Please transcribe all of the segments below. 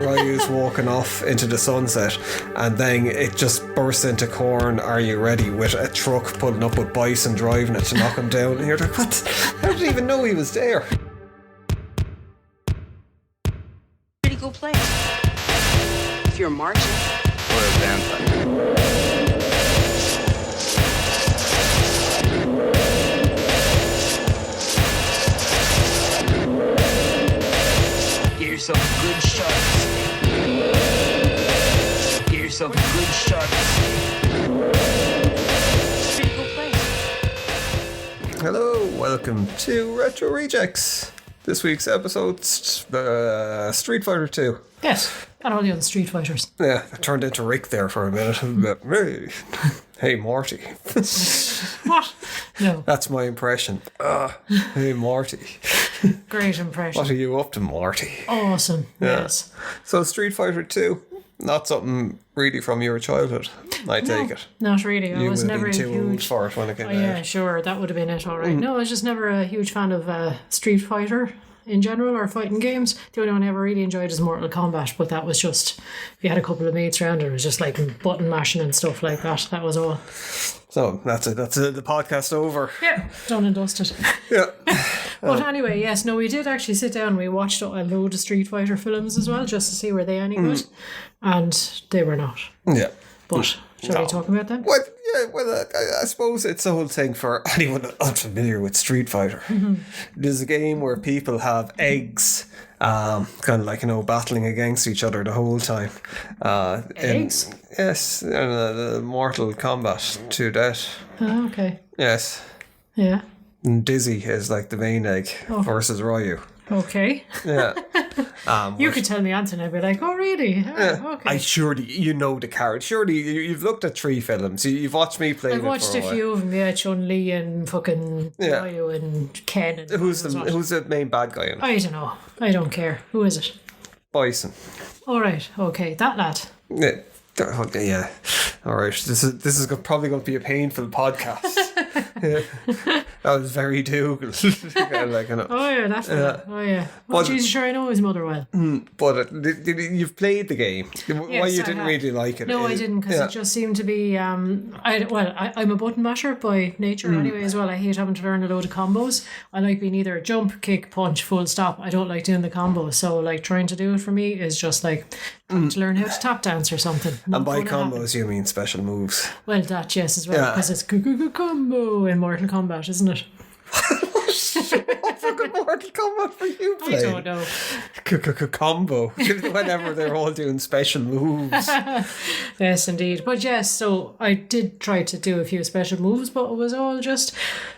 Ryu's walking off into the sunset, and then it just bursts into Corn, Are You Ready? With a truck pulling up with Bison driving it to knock him down. And you're like, what? How did he even know he was there? Pretty cool place. If you're a Martian. Or a vampire. Get yourself a good shark. Get yourself a good shark. Pretty cool place. Hello, welcome to Retro Rejects. This week's episode, Street Fighter 2. Yes, and all the other Street Fighters. Yeah, I turned into Rick there for a minute. Hey, Morty. What? No. That's my impression. Hey, Morty. Great impression. What are you up to, Morty? Awesome. Yeah. Yes. So, Street Fighter 2, not something really from your childhood, I take it. Not really. I You was would have never a been too old huge... for it when it came Oh, out. yeah, sure. That would have been it, all right. No, I was just never a huge fan of Street Fighter in general, or fighting games. The only one I ever really enjoyed is Mortal Kombat, but that was just, if you had a couple of mates around, it was just like button mashing and stuff like that. That was all. So, that's it. That's it. The podcast over. Yeah, done and dusted. Yeah. But anyway, yes, no, we did actually sit down and we watched a load of Street Fighter films as well, just to see were they any good. And they were not. Yeah. But shall we talk about them? Well, yeah, well, I suppose it's the whole thing for anyone unfamiliar with Street Fighter. Mm-hmm. There's a game where people have eggs, kind of like, battling against each other the whole time. Eggs? Yes, in Mortal Kombat to death. Oh, okay. Yes. Yeah. And Dizzy is like the main egg versus Ryu. Okay. Yeah. You could tell me Anthony, and I'd be like, oh, really? Oh, okay. I surely, the character. Surely you've looked at 3 films. You've watched me play. I've watched a few of them, yeah. Chun-Li and fucking Ryu and Ken. And who's the main bad guy in it? I don't know. I don't care. Who is it? Bison. All right. Okay. That lad. Yeah. All right. This is probably going to be a painful podcast. That was very Dougal. Oh yeah, that's oh yeah. Well, Jesus, sure, I know his mother well. But you've played the game. Why you didn't really like it? No, I didn't, because it just seemed to be. I'm a button masher by nature anyway as well. I hate having to learn a load of combos. I like being either jump, kick, punch, full stop. I don't like doing the combos. So like trying to do it for me is just like trying to learn how to tap dance or something. And by combos you mean special moves. Well, that yes as well, because it's combo in Mortal Kombat, isn't it? What fucking Mortal Kombat for you playing? I don't know. Combo. Whenever they're all doing special moves. Yes, indeed. But yes, so I did try to do a few special moves, but it was all just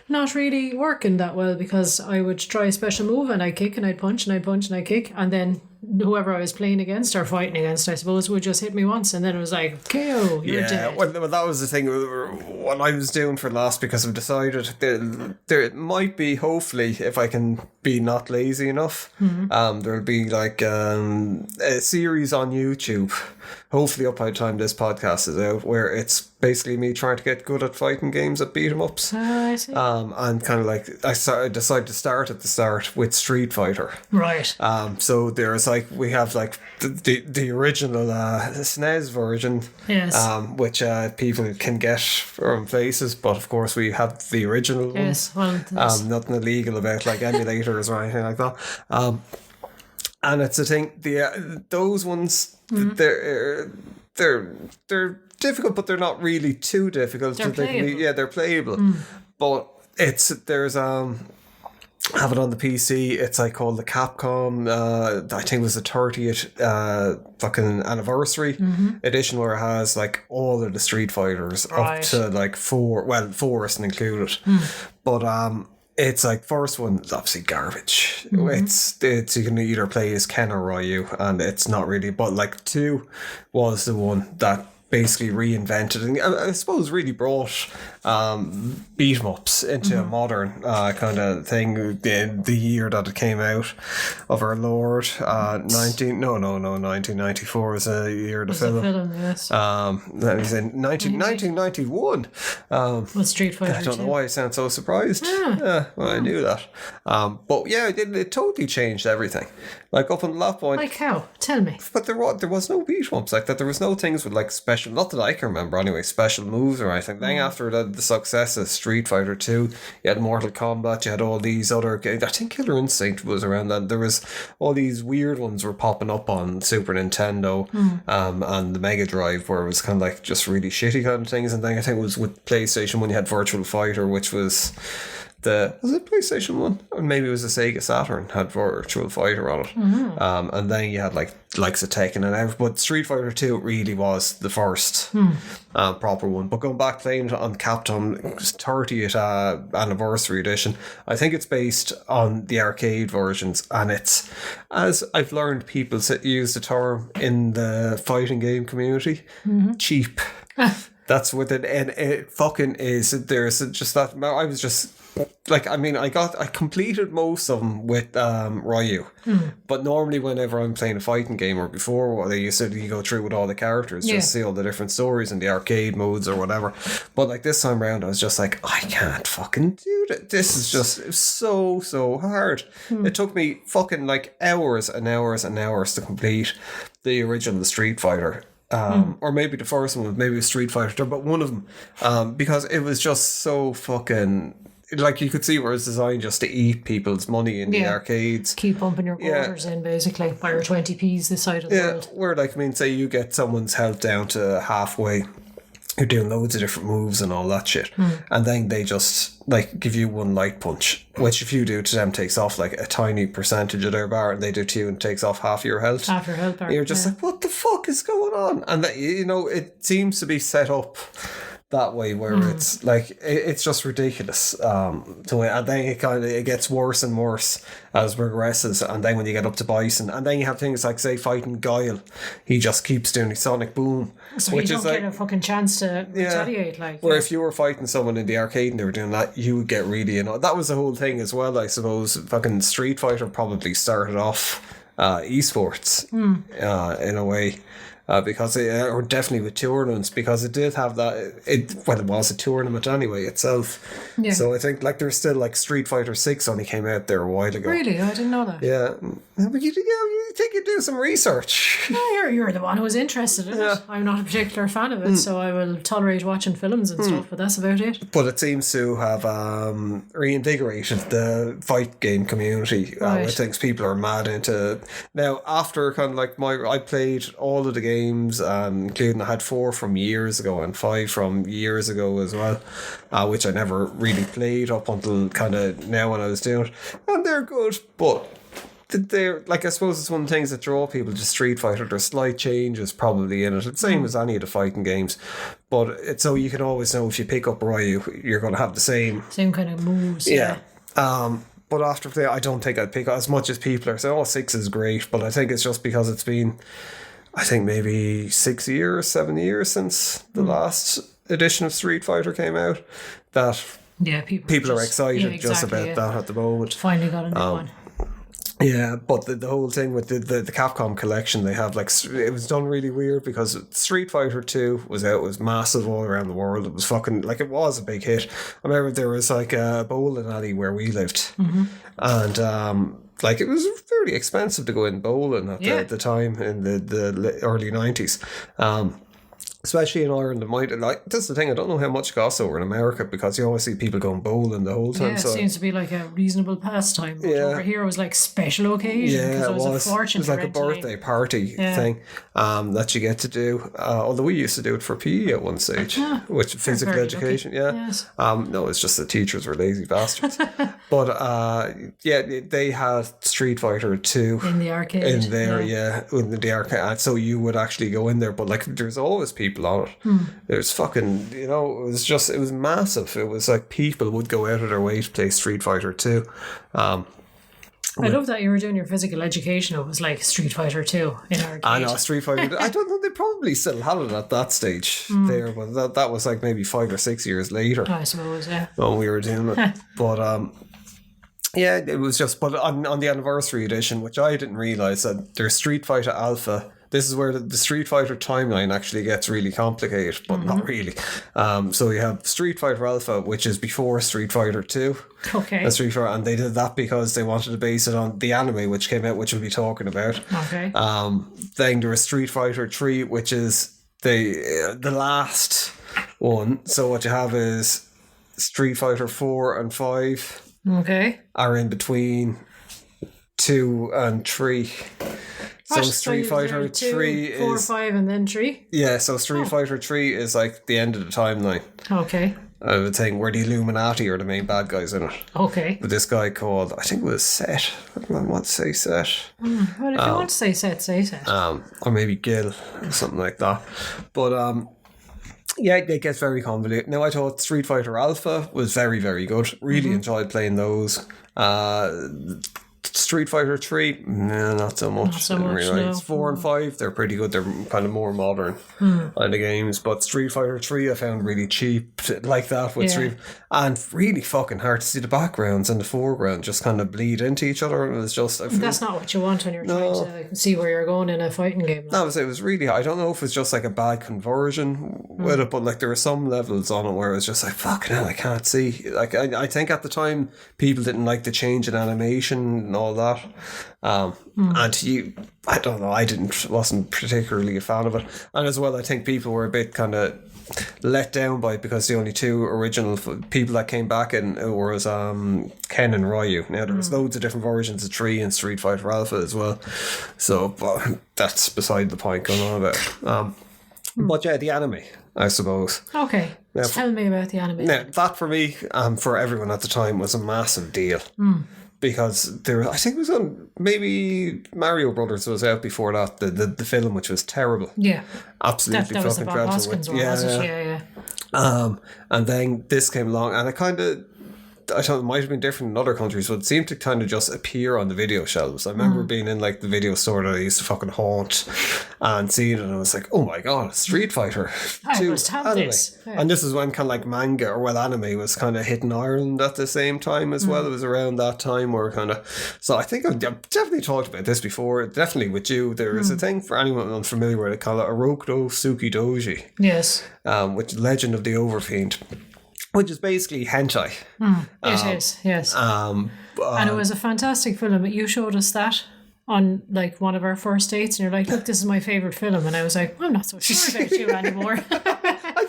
not really working that well, because I would try a special move and I'd kick and I'd punch and I'd punch and I'd kick, and then whoever I was playing against or fighting against, I suppose, would just hit me once, and then it was like, KO, you're dead. Well, that was the thing. What I was doing for last, because I've decided there might be, hopefully, if I can be not lazy enough, there'll be like a series on YouTube, hopefully up by the time this podcast is out, where it's basically me trying to get good at fighting games at beat 'em ups. I see. And kind of like I decided to start at the start with Street Fighter. Right. So there's like, we have like the original SNES version, Yes. which people can get from places, but of course we have the original Yes. ones. Well, Nothing illegal about like emulators or anything like that. And it's the thing, those ones, they're difficult, but they're not really too difficult. They're playable. They're playable. But there's have it on the PC. It's like called the Capcom. I think it was the 30th fucking anniversary edition, where it has like all of the Street Fighters up to like 4. Well, 4 isn't included, but it's like first one is obviously garbage. It's you can either play as Ken or Ryu, and it's not really. But like 2 was the one that basically reinvented and I suppose really brought beat 'em ups into a modern kind of thing. The year that it came out of our Lord, 1994 was a year of the film. Yes. That was in 1991. With Street Fighter I don't know 2. why I sound so surprised. Yeah, well, I knew that. But yeah, it totally changed everything. Like up until that point. Like how? Tell me. But there was no beat 'em ups like that. There was no things with like special, not that I can remember anyway, special moves or anything. Then after the success of Street Fighter 2, you had Mortal Kombat, you had all these other games. I think Killer Instinct was around then. There was all these weird ones were popping up on Super Nintendo and the Mega Drive where it was kind of like just really shitty kind of things. And then I think it was with PlayStation when you had Virtual Fighter, which was was it PlayStation 1? Or maybe it was a Sega Saturn had Virtual Fighter on it. And then you had likes of Tekken and everything. But Street Fighter 2 really was the first proper one. But going back playing it on Capcom 30th anniversary edition, I think it's based on the arcade versions, and it's, as I've learned people use the term in the fighting game community, cheap. That's what it fucking is. There's just that. I was just like, I mean, I completed most of them with Ryu, but normally whenever I'm playing a fighting game or before, what they used to you go through with all the characters, just see all the different stories and the arcade modes or whatever. But like this time around, I was just like, I can't fucking do that. This is just so hard. It took me fucking like hours and hours and hours to complete the original Street Fighter. Or maybe the first one, maybe it was Street Fighter, but one of them, because it was just so fucking, like you could see where it's designed just to eat people's money in the arcades. Keep bumping your quarters in basically, by your 20p's this side of the world. Where like, I mean, say you get someone's health down to halfway, you're doing loads of different moves and all that shit, and then they just like give you one light punch, which if you do to them takes off like a tiny percentage of their bar, and they do to you and takes off half your health. Half your health bar. You're just like, what the fuck is going on? And that, you know, it seems to be set up that way where it's like it's just ridiculous and then it gets worse and worse as it progresses, and then when you get up to Bison, and then you have things like say fighting Guile, he just keeps doing his sonic boom, so which you is don't like get a fucking chance to retaliate, like where if you were fighting someone in the arcade and they were doing that, you would get really, you know, that was the whole thing as well. I suppose fucking Street Fighter probably started off esports in a way. Because or definitely with tournaments, because it did have that. It was a tournament anyway itself. Yeah. So I think like there's still like Street Fighter 6 only came out there a while ago. Really, I didn't know that. Yeah, but you think you do some research. No, you're the one who was interested in it. I'm not a particular fan of it, so I will tolerate watching films and stuff. But that's about it. But it seems to have reinvigorated the fight game community, which thinks people are mad into now. After kind of like I played all of the games, including I had 4 from years ago and 5 from years ago as well, which I never really played up until kind of now when I was doing it, and they're good, but they're like, I suppose it's one of the things that draw people to Street Fighter. There's slight changes probably in it. It's the same as any of the fighting games, but it's so you can always know if you pick up Ryu, you're going to have the same kind of moves. Yeah. But after that, I don't think I'd pick up as much as people are saying, 6 is great, but I think it's just because it's been, I think maybe 6 years, 7 years since the last edition of Street Fighter came out, that people are excited just about that at the moment. Finally got a new one. Yeah, but the whole thing with the Capcom collection, they have like, it was done really weird because Street Fighter 2 was out, it was massive all around the world. It was fucking, like, it was a big hit. I remember there was like a bowling alley where we lived, and like it was fairly expensive to go in bowling at the time in the early 90s. Especially in Ireland, it might, like, that's the thing, I don't know how much it costs over in America, because you always see people going bowling the whole time. Yeah, it seems to be like a reasonable pastime. But over here it was like special occasion, because it was a fortune. It was like a birthday party thing that you get to do. Although we used to do it for PE at one stage, which physical education. Lucky. Yeah, yes. No, it's just the teachers were lazy bastards. But they had Street Fighter 2 in the arcade. In there, in the arcade. So you would actually go in there, but like there's always people on it. There's fucking, you know, it was massive. It was like people would go out of their way to play Street Fighter 2. I love that you were doing your physical education. It was like Street Fighter 2 in arcade. I know, Street Fighter. I don't know, they probably still had it at that stage there, but that was like maybe 5 or 6 years later. I suppose, yeah. When we were doing it. But yeah, it was just, but on the anniversary edition, which I didn't realise that there's Street Fighter Alpha. This is where the Street Fighter timeline actually gets really complicated, but not really. So you have Street Fighter Alpha, which is before Street Fighter 2. Okay. And they did that because they wanted to base it on the anime which came out, which we'll be talking about. Okay. Then there was Street Fighter 3, which is the last one. So what you have is Street Fighter 4 and 5 Okay. are in between 2 and 3. So Street Fighter 3 4, is 5, and then 3. Yeah, so Street Fighter 3 is like the end of the timeline. Okay. I would think where the Illuminati are the main bad guys in it. Okay. But this guy called, I think it was Set. I don't want to say Set. Well, if you want to say Set, say Set. Or maybe Gil or something like that. But yeah, it gets very convoluted. Now, I thought Street Fighter Alpha was very, very good. Really enjoyed playing those. Street Fighter 3, no, not so much. Not so much, no. 4 and 5, they're pretty good. They're kind of more modern kind of games. But Street Fighter 3 I found really cheap like that with Street, and really fucking hard to see the backgrounds and the foreground just kind of bleed into each other. It was just... That's not what you want when you're trying to see where you're going in a fighting game. It was really... I don't know if it's just like a bad conversion with it, but like there were some levels on it where it was just like, fucking hell, I can't see. Like I think at the time people didn't like the change in animation and all that. And I don't know, wasn't particularly a fan of it. And as well, I think people were a bit kind of let down by it because the only two original people that came back in was Ken and Ryu. Now there was loads of different versions of 3 and Street Fighter Alpha as well. So but that's beside the point going on about it. But yeah, the anime, I suppose. Okay. Now, tell me about the anime. Now, that for me, for everyone at the time, was a massive deal. Because I think it was on, maybe Mario Brothers was out before that, the film, which was terrible. Yeah. Absolutely that was fucking the Bob dreadful. Hoskins one, wasn't it? Yeah. And then this came along, and I thought it might have been different in other countries, but it seemed to kind of just appear on the video shelves. I remember being in like the video store that I used to fucking haunt and seeing it, and I was like, oh my god, Street Fighter 2 must have anime. this. Yeah. And this is when kind of like manga, or well, anime was kind of hitting Ireland at the same time as well. It was around that time where kind of... So I think I've definitely talked about this before, definitely with you. There is a thing for anyone unfamiliar with it called Orokudo Tsukidoji. Yes. Which Legend of the Overfiend. Which is basically hentai. It is, yes. And it was a fantastic film. You showed us that on like one of our first dates, and you're like, look, this is my favourite film. And I was like, I'm not so sure about you anymore. I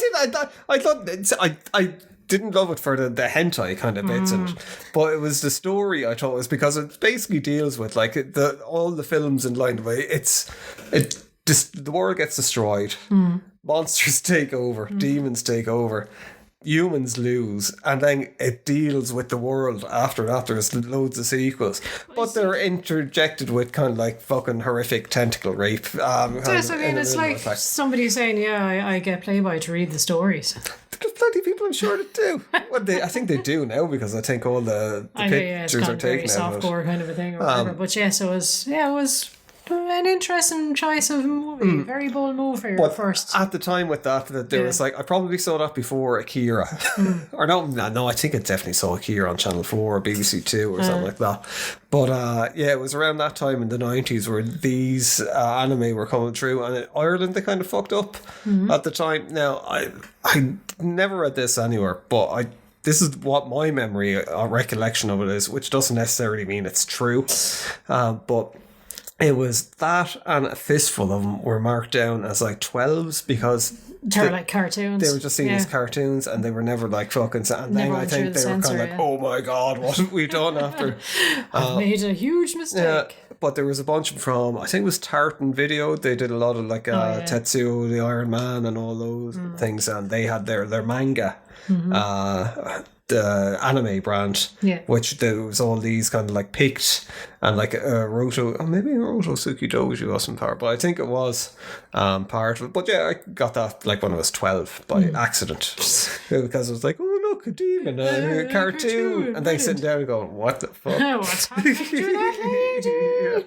didn't love it for the hentai kind of bits in it, but it was the story I thought was, because it basically deals with like all the films in line way. The world gets destroyed, monsters take over, demons take over, humans lose, and then it deals with the world after that. There's loads of sequels, but they're interjected with kind of like fucking horrific tentacle rape. Yes, I mean, it's like somebody saying, I get Playboy to read the stories. There's plenty of people, I'm sure, that do. Well, I think they do now, because I think all the pictures are taken out of it. Softcore kind of a thing or whatever. But yes, it was an interesting choice of movie. Very bold move for your first. At the time with that there was like, I probably saw that before Akira. Or no, I think I definitely saw Akira on Channel 4 or BBC 2 or something like that. But it was around that time in the 90s where these anime were coming through, and in Ireland they kind of fucked up at the time. Now, I never read this anywhere, but this is what my memory recollection of it is, which doesn't necessarily mean it's true. But it was that, and a fistful of them were marked down as like 12s because they're like cartoons. They were just seen as cartoons, and they were never like fucking. And then I think they were kind of like, "Oh my god, what have we done after?" I've made a huge mistake. Yeah, but there was a bunch from, I think it was Tartan Video. They did a lot of like Tetsuo the Iron Man and all those things, and they had their manga. The anime brand, which there was all these kind of like picked, and like maybe Roto Tsukidoji wasn't part, but I think it was part of it. But yeah, I got that like when I was 12 by accident because I was like, oh look, look, a demon, a cartoon. And they sitting down and going, what the fuck? What's happening to that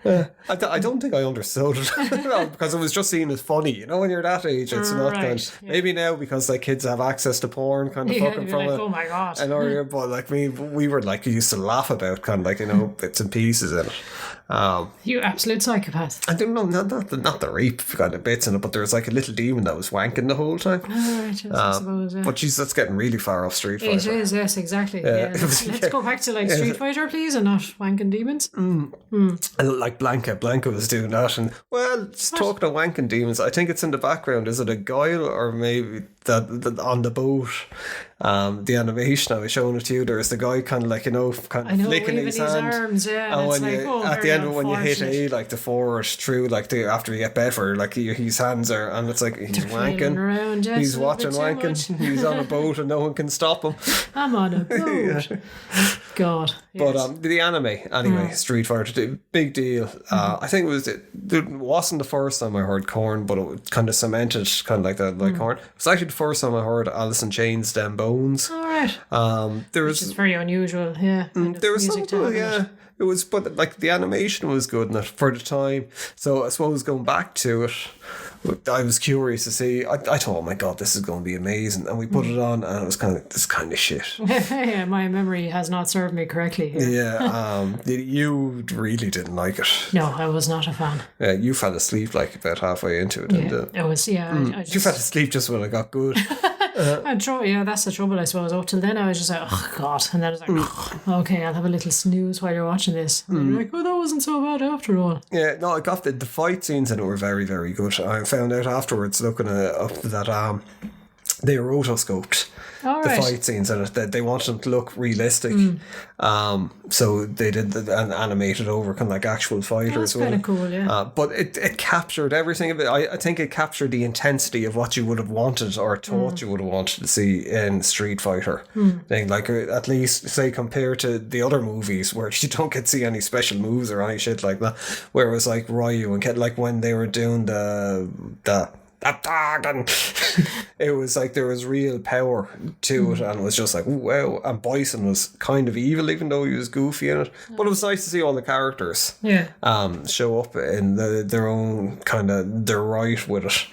lady? I don't think I understood it because it was just seen as funny. You know, when you're that age, it's not Right, kind. Maybe now because like kids have access to porn, kind of fucking you'd be from like, it. oh my God. And but like we were like used to laugh about kind of like bits and pieces in it. You absolute psychopath. I don't know, not the rape kind of bits in it, but there was like a little demon that was wanking the whole time. Right, yes, I suppose, yeah. But geez, that's getting really far off Street Fighter. It is, yes, exactly. Yeah. Let's go back to like Street Fighter, please, and not wanking demons. And like Blanca was doing that, and well, just talking of wanking demons, I think it's in the background. Is it a guile or maybe that on the boat? The animation I was showing it to you. There's the guy kind of like kind of flicking his hand. Arms, yeah. And when when like, at the end of it, when you hit A, like the forward through, like after you get better, like his hands are, and it's like he's wanking. Around, yes, He's watching wanking. He's on a boat and no one can stop him. I'm on a boat. God. Yes. But the anime, anyway, Street Fighter 2, big deal. I think it wasn't the first time I heard Korn, but it kind of cemented kind of like that, like Korn. It was actually the first time I heard Alice in Chains' Them Bones. All right. Which is very unusual, yeah. There was some good, yeah. It was, but like the animation was good in it for the time. So I suppose going back to it, I was curious to see. I thought, oh my god, this is going to be amazing, and we put it on, and it was kind of this kind of shit. Yeah, my memory has not served me correctly here. Yeah, you really didn't like it. No, I was not a fan. Yeah, you fell asleep like about halfway into it. Yeah, it was. Yeah, I you fell asleep just when it got good. Yeah, that's the trouble, I suppose. Up till then, I was just like, oh god, and then I was like, okay, I'll have a little snooze while you're watching this. And then you're like, oh, that wasn't so bad after all. Yeah, no, I got the fight scenes in it were very, very good. I found out afterwards looking up that they rotoscoped the fight scenes in it. That they wanted them to look realistic. So they did and animated over kind of like actual fighters. That's kind of cool, yeah. But it captured everything of it. I think it captured the intensity of what you would have wanted or thought you would have wanted to see in Street Fighter. Thing, like at least say compared to the other movies where you don't get to see any special moves or any shit like that. Where it was like Ryu and like when they were doing the and it was like there was real power to it, and it was just like wow. And Bison was kind of evil, even though he was goofy in it. But it was nice to see all the characters show up in their own kind of their right with it.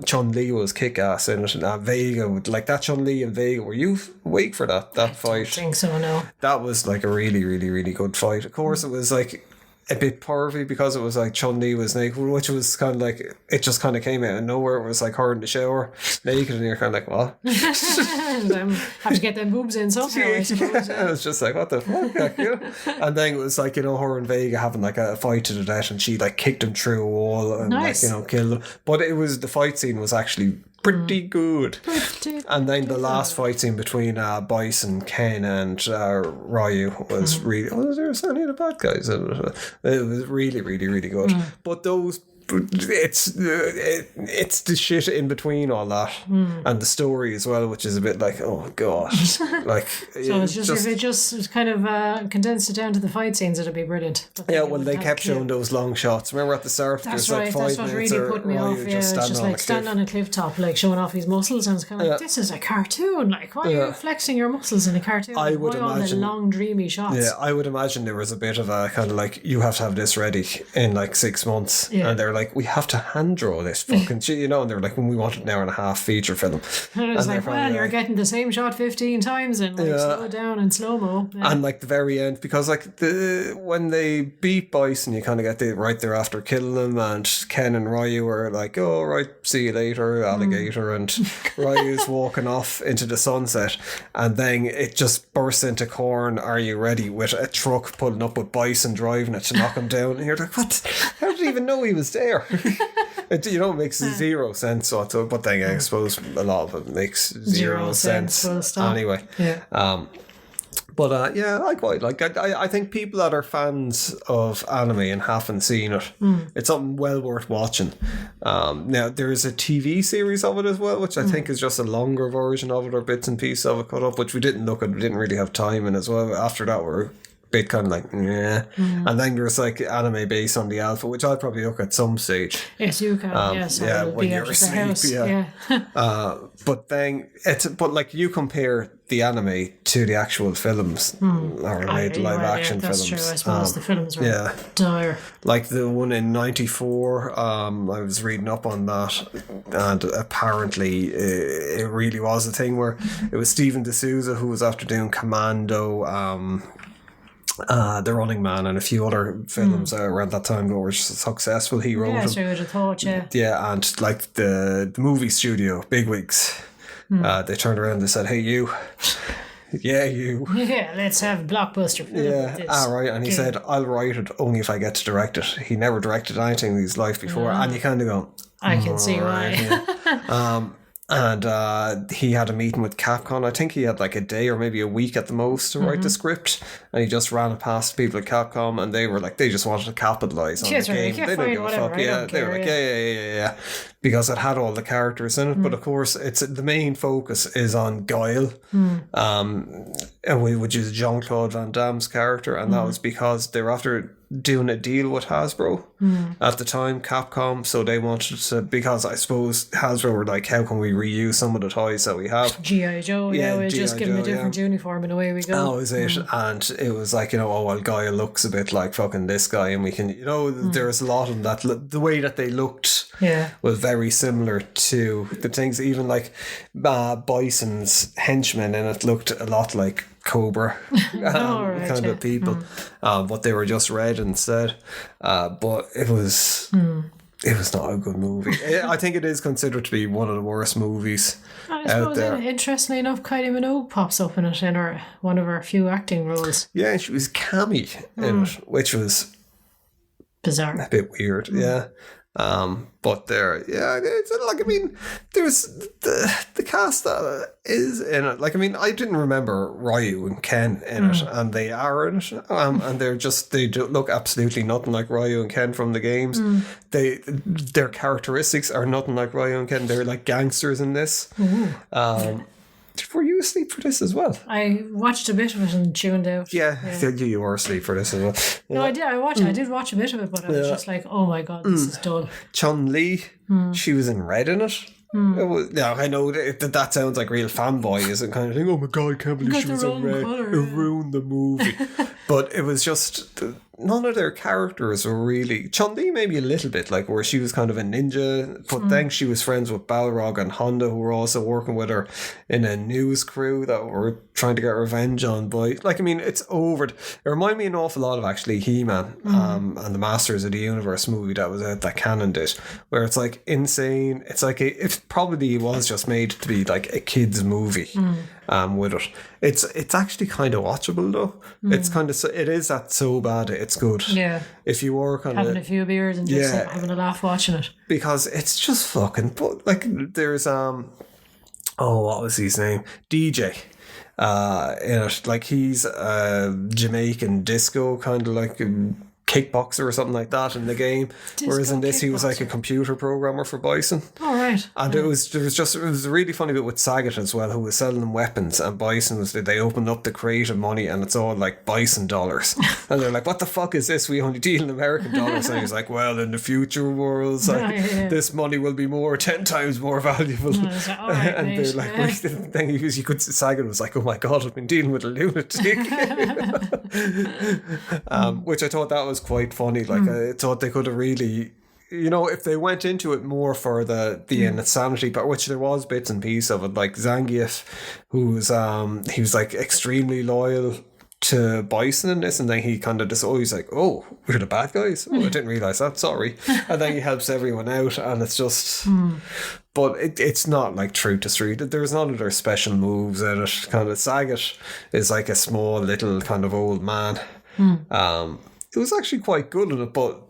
Chun-Li was kick-ass in it, and Vega would like that. Chun-Li and Vega, were you awake for that fight? I think so, no. That was like a really, really, really good fight. Of course, it was like a bit pervy because it was like Chun-Li was naked, which was kind of like it just kind of came out of nowhere. It was like her in the shower naked, and you're kind of like, what? Have to get them boobs in somehow, I suppose. Yeah. It was just like, what the fuck? Like, and then it was like, her and Vega having like a fight to the death, and she like kicked him through a wall and nice. like killed him. But it was the fight scene was actually pretty good. And then the last fight scene between Bison, Ken and Ryu was really... Oh, there was any of the bad guys. It was really, really, really good. But those... It's the shit in between all that and the story as well, which is a bit like, oh god, like so it's just if it just kind of condensed it down to the fight scenes, it'd be brilliant. Well, they kept showing those long shots. Remember at the start, that's there's right, like 5 that's what minutes really put me off. Yeah, it's just like stand on a cliff top, like showing off his muscles, and it's kind of like, this is a cartoon. Like, why are you flexing your muscles in a cartoon? I would why imagine all the long dreamy shots. Yeah, I would imagine there was a bit of a kind of like, you have to have this ready in like 6 months, and they're like, we have to hand draw this fucking shit, and they were like, when we wanted an hour and a half feature film, and it was like, well, you're getting the same shot 15 times and like slow it down in slow-mo, and like the very end, because like when they beat Bison, you kind of get the right there after killing him, and Ken and Ryu are like, oh right, see you later, alligator, and Ryu's walking off into the sunset, and then it just bursts into Korn, Are You Ready, with a truck pulling up with Bison driving it to knock him down, and you're like, what? How did he even know he was there? It makes zero sense whatsoever, but then I suppose a lot of it makes zero sense anyway. But I quite like. I think people that are fans of anime and haven't seen it, it's something well worth watching. Now there is a TV series of it as well, which I think is just a longer version of it or bits and pieces of it cut up, which we didn't look at. We didn't really have time in as well. After that, we're bit kind of like, yeah. And then there's like anime based on the alpha, which I'll probably look at some stage. Yes, you can. Yes, yeah, it'll when be you're out of the asleep, house. yeah. Yeah. But then but like you compare the anime to the actual films or made live action that's films. True. I suppose the films were dire. Like the one in '94, I was reading up on that, and apparently it really was a thing where it was Stephen D'Souza who was after doing Commando, The Running Man, and a few other films around that time that were successful. He wrote them. So I would have thought, Yeah, and like the movie studio, bigwigs, they turned around and said, "Hey, you." Yeah, you. Yeah, let's have a blockbuster film. Yeah, right. And he said, I'll write it only if I get to direct it. He never directed anything in his life before. And you kind of go, I can see why. Yeah. And he had a meeting with Capcom. I think he had like a day or maybe a week at the most to write the script. And he just ran it past people at Capcom, and they were like, they just wanted to capitalize on the game. They didn't give a fuck. Yeah, they were like, yeah. Because it had all the characters in it. But of course, it's the main focus is on Guile, which is Jean-Claude Van Damme's character. And that was because they were after doing a deal with Hasbro at the time, Capcom, so they wanted to, because I suppose Hasbro were like, how can we reuse some of the toys that we have? G.I. Joe, we'll just give them a different uniform and away we go. Oh, is it? And it was like, Guy looks a bit like fucking this guy, and we can, there's a lot of that, the way that they looked was very similar to the things, even like Bison's henchmen in it looked a lot like Cobra kind of people, but they were just red instead. But it was not a good movie. I think it is considered to be one of the worst movies out there. Interestingly enough, Kylie Minogue pops up in it in one of her few acting roles. Yeah, she was Cammy in it, which was bizarre, a bit weird. Yeah. But it's like, I mean, there's the cast that is in it. Like, I mean, I didn't remember Ryu and Ken in it, and they are in it. And they do look absolutely nothing like Ryu and Ken from the games. Their characteristics are nothing like Ryu and Ken. They're like gangsters in this. Were you asleep for this as well? I watched a bit of it and tuned out. Yeah. You were asleep for this as well. No, I did. I did watch a bit of it, but I was just like, oh my god, this is dull. Chun-Li, she was in red in it. It was, I know that sounds like real fanboyism kind of thing. Oh my god, I can't believe she was in red. It ruined the movie. But it was just, none of their characters were really... Chun-Li maybe a little bit, like where she was kind of a ninja, but then she was friends with Balrog and Honda, who were also working with her in a news crew that were trying to get revenge on boy. Like, I mean, it's over. It reminded me an awful lot of actually He-Man and the Masters of the Universe movie that was out that Canon did, where it's like insane. It's like it probably was just made to be like a kid's movie with it. It's actually kind of watchable though. It's kind of, it is that so bad it's good. Yeah. If you were kind of having a few beers and just having a laugh watching it. Because it's just fucking, but like there's what was his name? DJ. In it, like he's a Jamaican disco kind of like kickboxer or something like that in the game. Whereas in this, he was like a computer programmer for Bison. All right. And it was a really funny bit with Sagat as well, who was selling them weapons, and Bison they opened up the crate of money, and it's all like Bison dollars, and they're like, "What the fuck is this? We only deal in American dollars." And he's like, "Well, in the future worlds, like this money will be 10 times more valuable." Like, all right, and they're like, the thing Sagat was like, "Oh my god, I've been dealing with a lunatic," which I thought that was quite funny. Like I thought they could have really, if they went into it more for the insanity part, which there was bits and pieces of it, like Zangief, who's he was like extremely loyal to Bison in this, and then he kind of just he's like, oh, we're the bad guys. Oh, I didn't realise that, sorry. And then he helps everyone out, and it's just but it's not like True to Street. There's none of their special moves in it. Kind of Sagat is like a small little kind of old man. It was actually quite good in it, but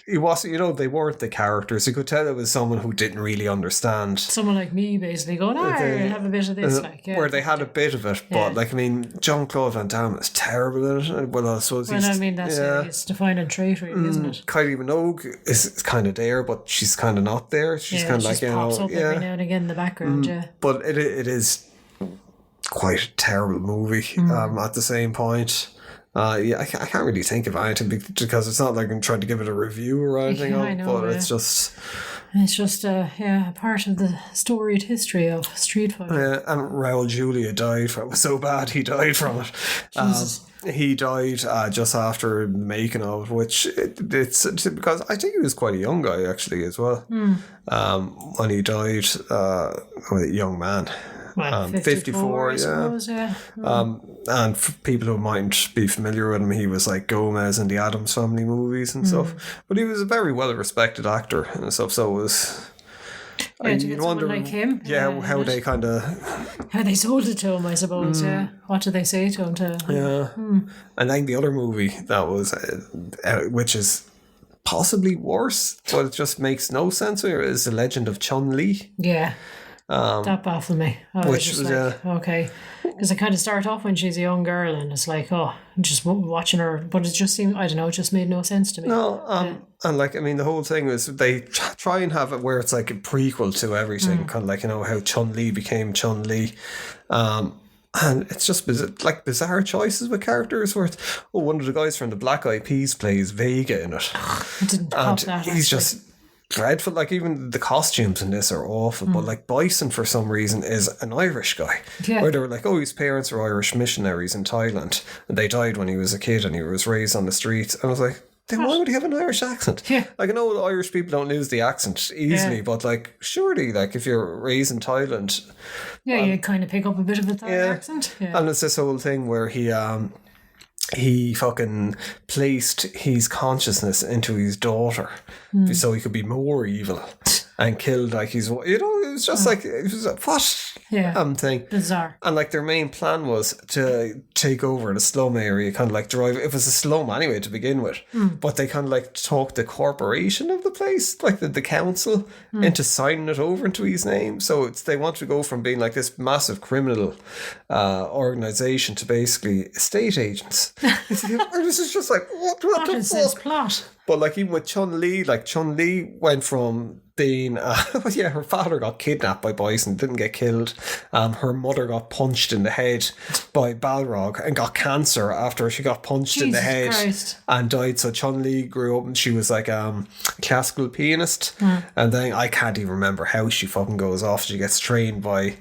it wasn't, they weren't the characters. You could tell it was someone who didn't really understand. Someone like me basically going, have a bit of this. Where they had a bit of it, but like, I mean, Jean-Claude Van Damme is terrible in it. Well, I suppose that's his defining trait, really, isn't it? Kylie Minogue is kind of there, but she's kind of not there. She's kind of like, pops up every now and again in the background, But it is quite a terrible movie at the same point. Yeah, I can't really think of anything because it's not like I'm trying to give it a review or anything. I know, but it's just... It's just a part of the storied history of Street Fighter. And Raul Julia died from it. It was so bad he died from it. He died just after the making of it, which it's because I think he was quite a young guy actually as well. When he died, a young man. Well, 54, I suppose, yeah. And for people who might be familiar with him, he was like Gomez in the Addams Family movies and stuff. But he was a very well respected actor and stuff. So it was. Yeah, to get someone like him. How they kind of. How they sold it to him, I suppose. Yeah. What did they say to him? And then the other movie that was, which is possibly worse, but it just makes no sense. Is The Legend of Chun-Li. Yeah. That baffled me. Which was okay, because I kind of start off when she's a young girl, and it's like, just watching her, but it just seemed, I don't know, it just made no sense to me. No, and like, I mean, the whole thing is they try and have it where it's like a prequel to everything, kind of like, how Chun-Li became Chun-Li. And it's just bizarre choices with characters where one of the guys from the Black Eyed Peas plays Vega in it. I didn't cop that. He's just dreadful. Like, even the costumes in this are awful, but like Bison for some reason is an Irish guy. Where they were like, his parents were Irish missionaries in Thailand and they died when he was a kid and he was raised on the streets. And I was like, then why would he have an Irish accent? Like, I know the Irish people don't lose the accent easily, but like, surely, like, if you're raised in Thailand, you kind of pick up a bit of a Thai accent. And it's this whole thing where he fucking placed his consciousness into his daughter so he could be more evil and killed like his, it was just like, it was a what thing. Bizarre. And like their main plan was to take over the slum area, kind of like drive, it was a slum anyway to begin with, but they kind of like talked the corporation of the place, like the council, into signing it over into his name. So they want to go from being like this massive criminal organisation to basically estate agents. This is just like, what the is fuck? this plot? But like even with Chun-Li, like Chun-Li went from being, her father got kidnapped by Bison, didn't get killed. Her mother got punched in the head by Balrog and got cancer after she got punched in the head and died. So Chun-Li grew up and she was like a classical pianist. And then I can't even remember how she fucking goes off. She gets trained by,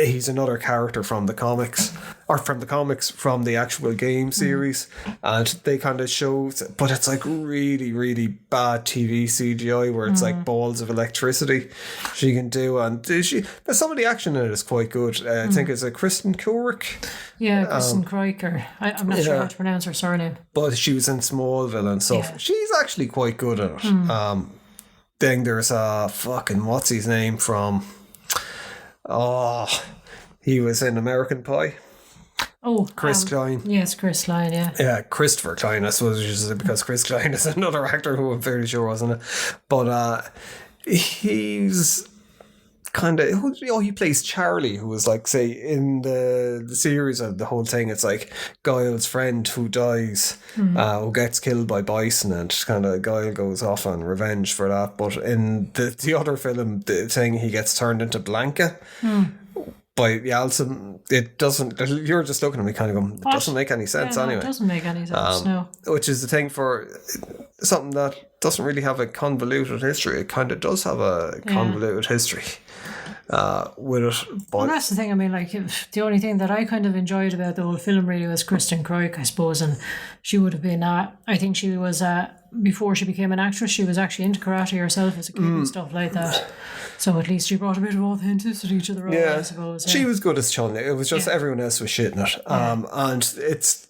he's another character from the comics. Or from the comics, from the actual game series. And they kind of show, but it's like really, really bad TV CGI where it's like balls of electricity she can do. And but some of the action in it is quite good. I think it's a Kristen Curick. Yeah, Kristen Kreuker. I'm not sure how to pronounce her surname. But she was in Smallville and stuff. Yeah. She's actually quite good at it. Then there's fucking, what's his name from? He was in American Pie. Chris Klein. Yes, Chris Klein, yeah. Yeah, Christopher Klein, I suppose, just because Chris Klein is another actor who I'm fairly sure wasn't it. But he's kind of, he plays Charlie, who was like, say, in the series of the whole thing, it's like Guile's friend who dies, who gets killed by Bison, and kind of Guile goes off on revenge for that. But in the other film, the thing, he gets turned into Blanca. By Yalsum, it doesn't, you're just looking at me kind of going, it doesn't make any sense anyway. It doesn't make any sense, no. Which is the thing for something that doesn't really have a convoluted history. It kind of does have a convoluted history with it. But that's the thing, I mean, like, the only thing that I kind of enjoyed about the whole film really was Kristen Kreuk, I suppose, and she would have been, I think she was, before she became an actress, she was actually into karate herself as a kid and stuff like that. So at least she brought a bit of authenticity to the role, I suppose. She was good as Chun-Li. It was just everyone else was shitting it. And it's,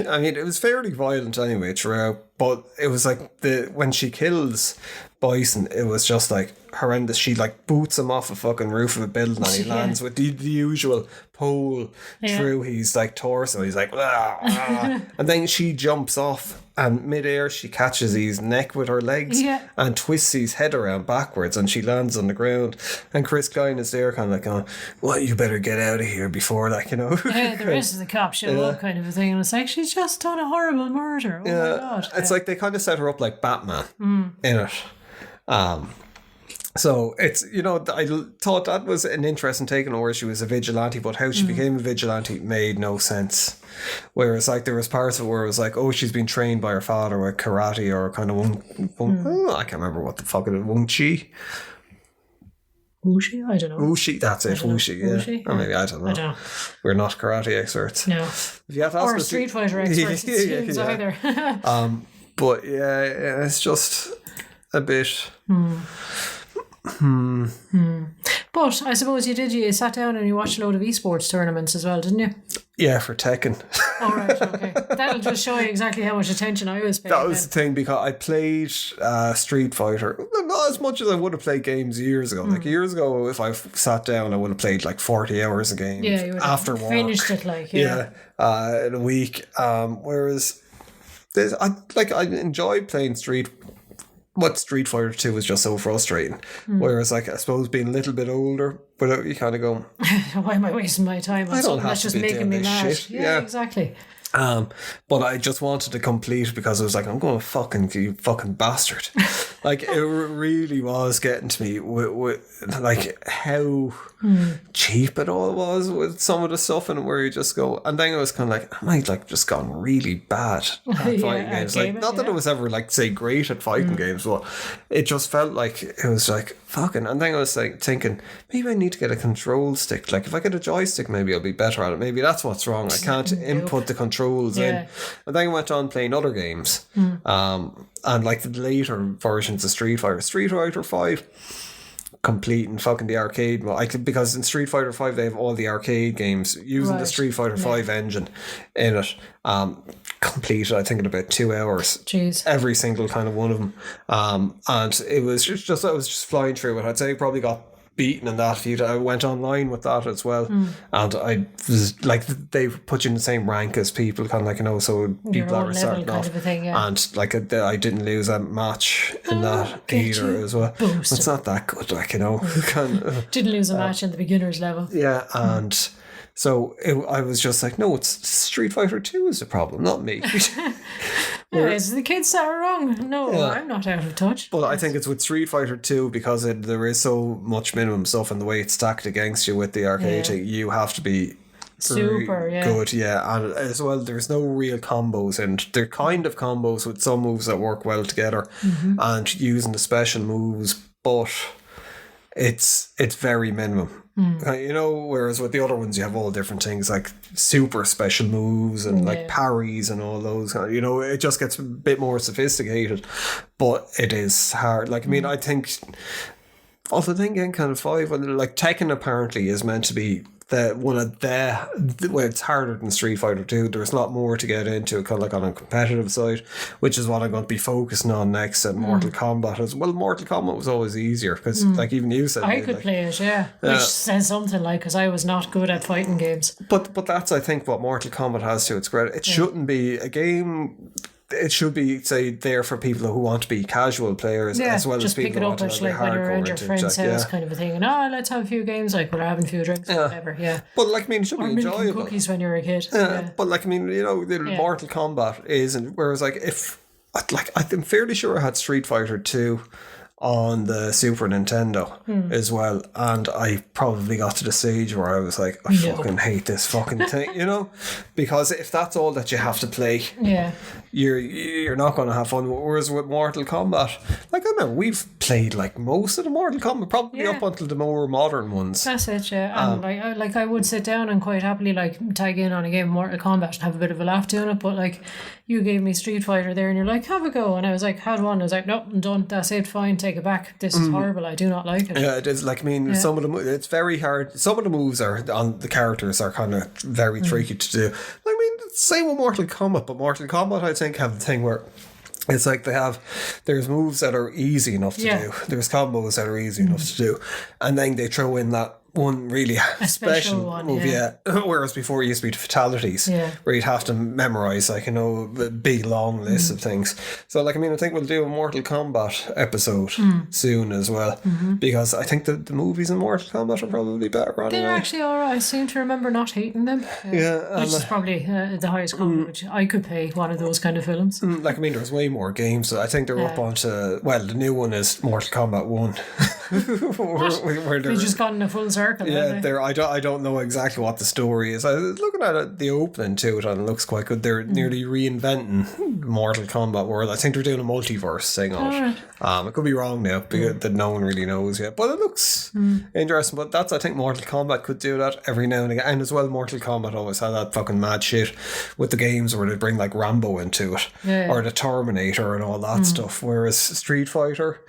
I mean, it was fairly violent anyway throughout, but it was like when she kills Bison, it was just like horrendous. She like boots him off a fucking roof of a building and he lands with the usual pole through his like torso. He's like, and then she jumps off and midair she catches his neck with her legs and twists his head around backwards and she lands on the ground. And Chris Klein is there kind of like going, well, you better get out of here before that, you know. Yeah, the rest of the cops show up kind of a thing, and it's like, she's just done a horrible murder. Oh my God. It's like they kind of set her up like Batman in it. So it's, I thought that was an interesting take on where she was a vigilante, but how she became a vigilante made no sense. Whereas like there was parts of it where it was like, oh, she's been trained by her father with karate or kind of I can't remember what the fuck it is, Wing Chi. Wuxi? I don't know. Wuxi, that's it. Wuxi, yeah. Wuxi? Or maybe, I don't know. We're not karate experts. No. If you have to ask Or Street Fighter experts, it seems either. But yeah, it's just a bit... But I suppose you sat down and you watched a load of esports tournaments as well, didn't you? Yeah, for Tekken. All right, okay. That'll just show you exactly how much attention I was paying. That was the thing, because I played Street Fighter not as much as I would have played games years ago. Like years ago, if I sat down, I would have played like 40 hours a game you would after have work. finished it in a week. Whereas I enjoy playing Street Fighter 2 was just so frustrating. Whereas like I suppose being a little bit older, but you kind of go, why am I wasting my time on something that's just making me mad? Shit. Yeah, exactly. But I just wanted to complete because I was like, I'm going to fucking you fucking bastard. Like it really was getting to me with like how cheap it all was with some of the stuff, and where you just go, and then I was kind of like, am I like just gone really bad at fighting games? Like not that I was ever like say great at fighting games, but it just felt like it was like fucking. And then I was like thinking, maybe I need to get a control stick. Like if I get a joystick, maybe I'll be better at it. Maybe that's what's wrong. I can't input the controls in. And then I went on playing other games, and like the later versions of Street Fighter 5. Completing fucking the arcade mode, because in Street Fighter 5 they have all the arcade games using the Street Fighter 5 engine in it. Completed, I think, in about 2 hours. Jeez. Every single kind of one of them. And it was just I was just flying through it. I'd say I probably got beaten in that. I went online with that as well, and I was like, they put you in the same rank as people, kind of like, so people that were starting off, kind of a thing, and like I didn't lose a match in that either as well. Boosted. It's not that good, like, didn't lose a match in the beginner's level. Yeah, and so I was just like, no, it's Street Fighter 2 is the problem, not me. It's the kids that are wrong. No, I'm not out of touch. But I think it's with Street Fighter 2, because there is so much minimum stuff, and the way it's stacked against you with the arcade, you have to be super good, and as well there's no real combos, and they're kind of combos with some moves that work well together, and using the special moves, but it's very minimum. Whereas with the other ones you have all different things like super special moves and like parries and all those, it just gets a bit more sophisticated, but it is hard. Like, I mean, I think also in kind of 5, like Tekken apparently is meant to be one of where it's harder than Street Fighter 2. There's a lot more to get into, kind of like on a competitive side, which is what I'm going to be focusing on next at Mortal Kombat as well. Mortal Kombat was always easier because, like even you said, I could play it, which says something, like, because I was not good at fighting games. But that's, I think, what Mortal Kombat has to its credit. It shouldn't be a game. It should be, say, there for people who want to be casual players, as well as people who want to be hardcore. When you're in your friend's house, kind of a thing, and let's have a few games, like we're having a few drinks, or whatever. But like, I mean, it should be enjoyable. Cookies when you're a kid. But like, I mean, the Mortal Kombat isn't. Whereas, like, I'm fairly sure I had Street Fighter 2 on the Super Nintendo as well, and I probably got to the stage where I was like, I fucking hate this fucking thing, because if that's all that you have to play, you're not going to have fun. Whereas with Mortal Kombat, like, I remember we've played like most of the Mortal Kombat, probably up until the more modern ones. That's it, and I would sit down and quite happily like tag in on a game of Mortal Kombat and have a bit of a laugh doing it, but like, you gave me Street Fighter there and you're like, have a go, and I was like, had one, I was like, nope, I'm done, that's it, fine, take it back, this is horrible, I do not like it. Yeah, it is. Like, I mean, some of the it's very hard. Some of the moves on the characters are kind of very tricky to do. I mean, same with Mortal Kombat, but Mortal Kombat, I think, have the thing where it's like there's moves that are easy enough to do, there's combos that are easy enough to do, and then they throw in that one really special one, move, whereas before it used to be fatalities, where you'd have to memorize, like, a big long list of things. So, like, I mean, I think we'll do a Mortal Kombat episode soon as well, because I think the movies in Mortal Kombat are probably better. They're actually alright. I seem to remember not hating them, which is probably the highest compliment, which I could pay one of those kind of films. Like, I mean, there's way more games. I think they're up onto, well, the new one is Mortal Kombat 1. where They just got in a full circle. yeah, haven't they? I don't know exactly what the story is. I was looking at it, the opening to it, and it looks quite good. They're nearly reinventing Mortal Kombat world. I think they're doing a multiverse thing on it. I could be wrong now because that no one really knows yet, but it looks interesting. But that's, I think Mortal Kombat could do that every now and again, and as well, Mortal Kombat always had that fucking mad shit with the games where they bring like Rambo into it, or the Terminator and all that stuff. Whereas Street Fighter,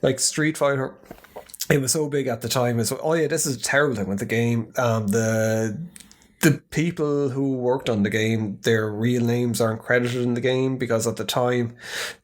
it was so big at the time as well. Oh yeah, this is a terrible thing with the game. The people who worked on the game, their real names aren't credited in the game because at the time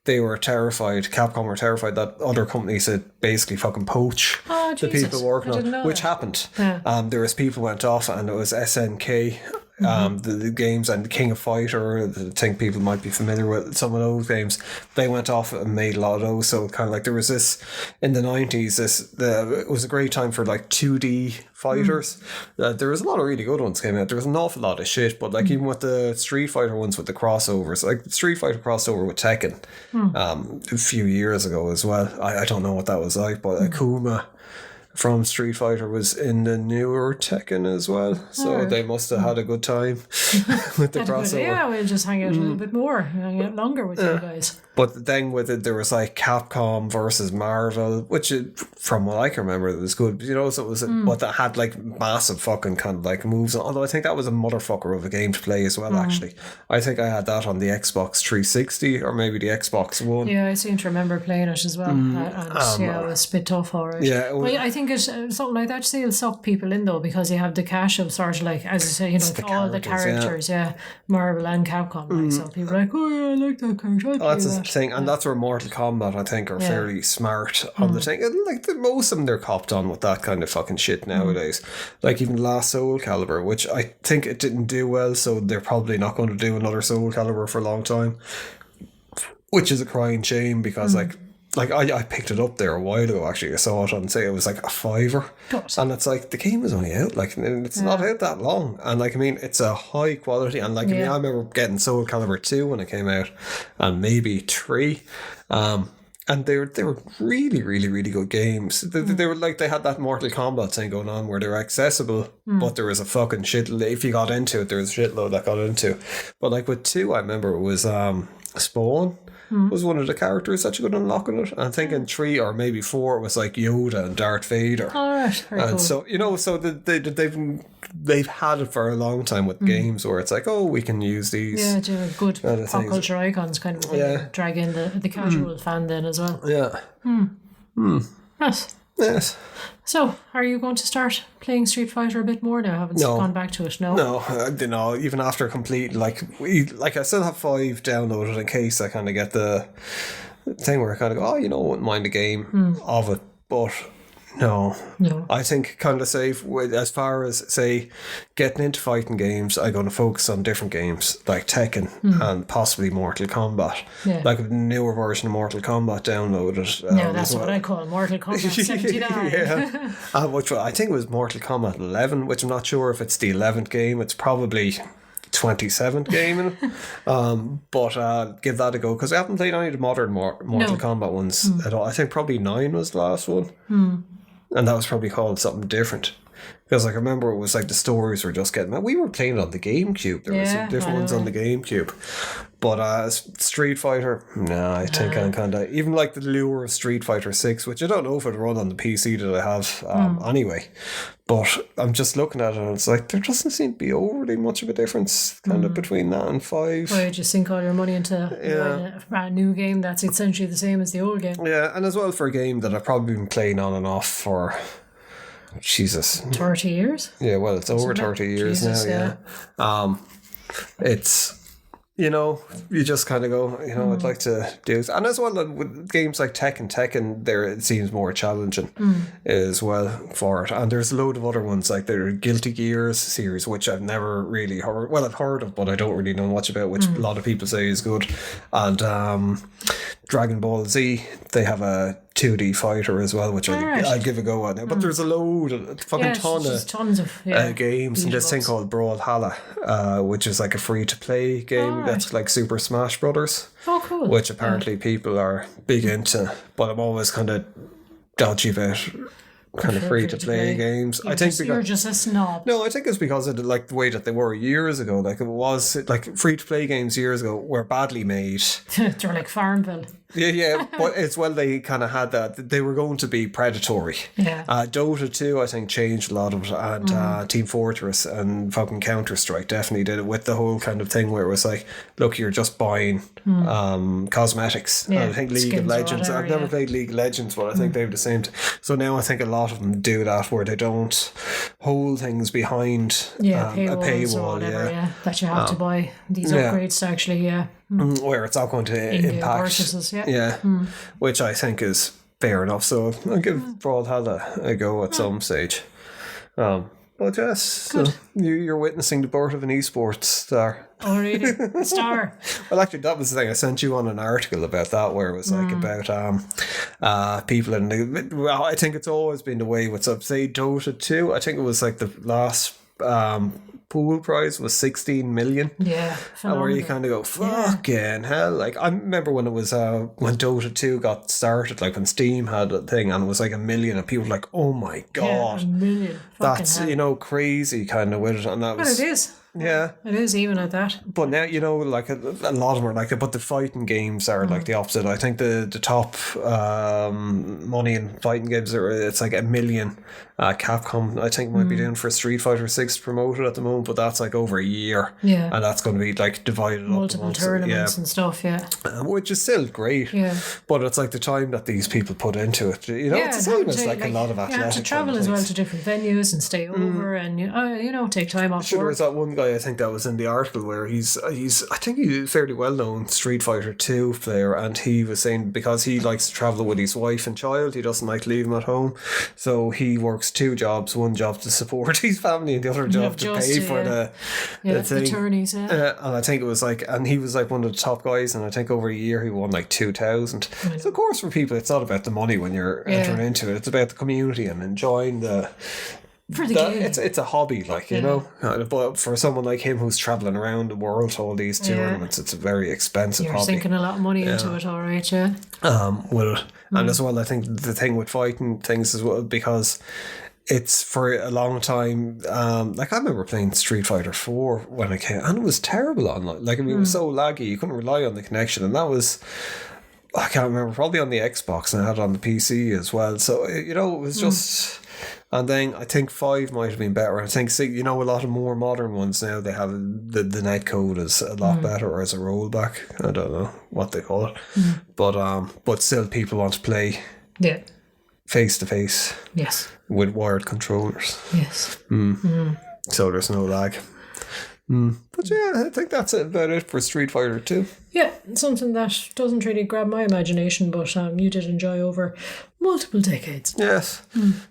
they were terrified, Capcom were terrified that other companies would basically fucking poach the people working on it, which happened. There was people went off and it was SNK, the games, and King of Fighter, I think people might be familiar with some of those games. They went off and made a lot of those. So kind of like there was this in the 90s, it was a great time for like 2D fighters. There was a lot of really good ones came out. There was an awful lot of shit, but like even with the Street Fighter ones with the crossovers, like Street Fighter crossover with Tekken a few years ago as well. I don't know what that was like, but Akuma from Street Fighter was in the newer Tekken as well, so they must have had a good time with the crossover. Yeah, we'll just hang out a little bit more, hang out longer with you guys. But the thing with it, there was like Capcom versus Marvel, which from what I can remember, it was good. You know, so it was but that had like massive fucking kind of like moves. Although I think that was a motherfucker of a game to play as well. Actually, I think I had that on the Xbox 360 or maybe the Xbox One. Yeah, I seem to remember playing it as well. And yeah, it was a bit tough, alright. Yeah, but I think it's something like that still suck people in though, because you have the cash of sort of like, as I say, you know, all the characters, Marvel and Capcom. Like, so people are like, oh yeah, I like that character. That's the thing, and that's where Mortal Kombat, I think, are fairly smart on the thing. And like most of them, they're copped on with that kind of fucking shit nowadays. Like even Last Soul Calibur, which I think it didn't do well, so they're probably not going to do another Soul Calibur for a long time. Which is a crying shame because like I picked it up there a while ago. Actually, I saw it on sale. It was like $5, and it's like the game was only out like it's not out that long. And like I mean, it's a high quality. And like I mean, I remember getting Soul Calibur 2 when it came out, and maybe 3. And they were really, really, really good games. They were like, they had that Mortal Kombat thing going on where they were accessible, but there was a fucking shitload. If you got into it, there was a shitload that got into. But like with 2, I remember it was Spawn. Was one of the characters that you could unlock in it. And I think in 3 or maybe 4 it was like Yoda and Darth Vader. Alright, very and cool. so, you know, so they've had it for a long time with games where it's like, oh, we can use these. Yeah, they're good pop culture icons kind of drag in the casual fan then as well. Yeah. Yes. So, are you going to start playing Street Fighter a bit more now? Haven't gone back to it? No, you know, even after complete, like I still have 5 downloaded in case I kind of get the thing where I kind of go, oh, you know, I wouldn't mind a game of it, but no. I think kind of safe as far as say getting into fighting games, I'm going to focus on different games like Tekken and possibly Mortal Kombat. Like a newer version of Mortal Kombat downloaded. That's what I call Mortal Kombat 79. Which I think was Mortal Kombat 11, which I'm not sure if it's the 11th game. It's probably 27th game, but give that a go because I haven't played any of the modern Mortal Kombat ones at all. I think probably 9 was the last one, and that was probably called something different because like, I remember it was like the stories were just getting. We were playing it on the GameCube. There were some different ones on the GameCube, but Street Fighter, I think I'm kind of even like the lure of Street Fighter 6, which I don't know if it'd run on the PC that I have anyway. But I'm just looking at it and it's like there doesn't seem to be overly much of a difference kind of between that and 5. Why you just sink all your money into a brand new game that's essentially the same as the old game? Yeah, and as well for a game that I've probably been playing on and off for 30 years? Yeah, well, it's over 30 years now, it's, you know, you just kind of go, you know, I'd like to do this. And as well, with games like Tekken, there it seems more challenging as well for it. And there's a load of other ones, like the Guilty Gears series, which I've never really heard. Well, I've heard of, but I don't really know much about, which a lot of people say is good. And Dragon Ball Z, they have a 2D fighter as well, which I'd give a go at now. But there's a load, tons of games, and this thing called Brawlhalla, which is like a free-to-play game that's like Super Smash Brothers. Oh, cool. Which apparently people are big into, but I'm always kind of dodgy bit kind of free to play games. I think you're just a snob. No, I think it's because of like the way that they were years ago. Like it was like free to play games years ago were badly made. They're like Farmville. Yeah, but it's well they kind of had that. They were going to be predatory. Yeah. Dota 2, I think, changed a lot of it, and Team Fortress and fucking Counter-Strike definitely did it with the whole kind of thing where it was like, look, you're just buying cosmetics. Yeah, and I think League of Legends, whatever, I've never played League of Legends, but I think they have the same. So now I think a lot of them do that where they don't hold things behind a paywall. Or whatever, that you have to buy these upgrades to actually, where it's not going to impact purchases, which I think is fair enough. So I'll give Brawlhalla a go at some stage. But yes, so you're witnessing the birth of an esports star. Oh, really? A star. Well, actually, that was the thing. I sent you on an article about that where it was like about people in the. Well, I think it's always been the way with, say, Dota 2. I think it was like the last pool prize was 16 million. Yeah. And where you kind of go, fucking hell. Like, I remember when it was, when Dota 2 got started, like when Steam had a thing and it was like 1 million and people were like, oh my God. Yeah, 1 million. That's, crazy kind of with it. And that was. But it is. Yeah. It is even at that. But now, like a lot of them are like that, but the fighting games are like the opposite. I think the top money in fighting games it's like 1 million. Capcom, I think, might be doing for Street Fighter 6 promoted at the moment, but that's like over a year. Yeah. And that's going to be like divided multiple up. Tournaments and stuff, which is still great. Yeah. But it's like the time that these people put into it. It's the same as like a lot of athletics. You have to travel as well to different venues and stay over and, take time off Sure, work. there was that one guy, I think that was in the article where he's I think he's a fairly well known Street Fighter 2 player, and he was saying because he likes to travel with his wife and child, he doesn't like to leave them at home, so he works 2 jobs, one job to support his family and the other job to pay for the thing. The tourneys, and I think it was like, and he was like one of the top guys, and I think over a year he won like 2,000. So of course for people it's not about the money when you're entering into it, it's about the community and enjoying for the game. It's a hobby, like, but for someone like him who's travelling around the world to all these tournaments, it's a very expensive You're hobby. sinking a lot of money into it, all right, With it. And as well, I think the thing with fighting things as well, because it's for a long time, like I remember playing Street Fighter 4 when it came, and it was terrible online. Like, I mean, it was so laggy, you couldn't rely on the connection, and that was, I can't remember, probably on the Xbox, and I had it on the PC as well. So, it was just... And then I think 5 might have been better. I think, a lot of more modern ones now, they have the net code is a lot better, or as a rollback. I don't know what they call it. But still people want to play face to face. Yes. With wired controllers. Yes. So there's no lag. But yeah, I think that's about it for Street Fighter 2. Yeah, something that doesn't really grab my imagination, but you did enjoy over multiple decades. Yes.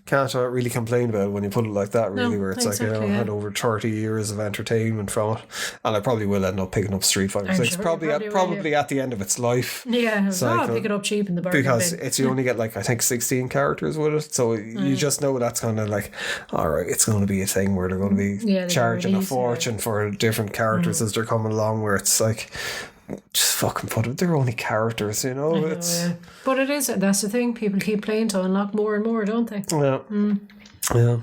Can't really complain about it when you put it like that, really, where it's exactly, like, I had over 30 years of entertainment from it. And I probably will end up picking up Street Fighter 6. Sure Probably at the end of its life. Yeah, I'll pick it up cheap in the bargain because bin. you only get like, I think 16 characters with it, so you just know that's kind of like, alright, it's going to be a thing where they're going to be charging a fortune for different characters as they're coming along, where it's like, just fucking put it, they're only characters, But it is, that's the thing, people keep playing to unlock more and more, don't they? Yeah.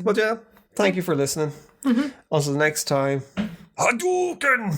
But yeah, thank you for listening. Until next time, Hadouken!